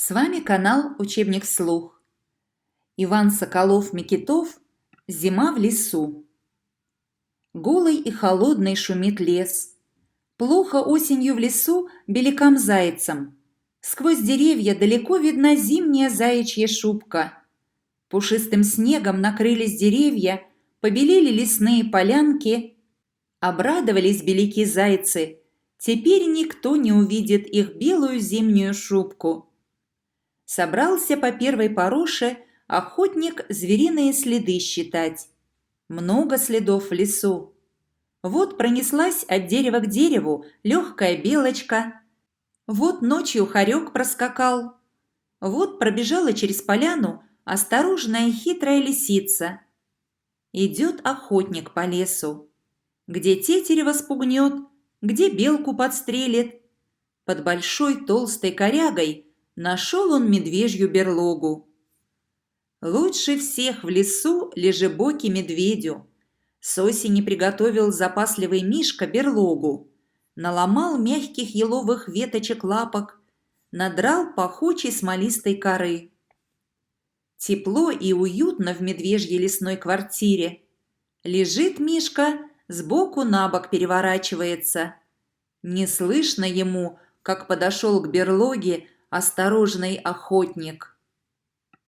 С вами канал «Учебник вслух». Иван Соколов-Микитов «Зима в лесу». Голый и холодный шумит лес. Плохо осенью в лесу беликам-зайцам. Сквозь деревья далеко видна зимняя заячья шубка. Пушистым снегом накрылись деревья, побелели лесные полянки. Обрадовались белики-зайцы. Теперь никто не увидит их белую зимнюю шубку. Собрался по первой пороше охотник звериные следы считать. Много следов в лесу. Вот пронеслась от дерева к дереву легкая белочка. Вот ночью хорек проскакал. Вот пробежала через поляну осторожная хитрая лисица. Идет охотник по лесу. Где тетерева спугнет, где белку подстрелит. Под большой толстой корягой нашел он медвежью берлогу. Лучше всех в лесу лежебоки медведю. С осени приготовил запасливый Мишка берлогу. Наломал мягких еловых веточек лапок, надрал пахучей смолистой коры. Тепло и уютно в медвежьей лесной квартире. Лежит Мишка, сбоку на бок переворачивается. Не слышно ему, как подошел к берлоге осторожный охотник.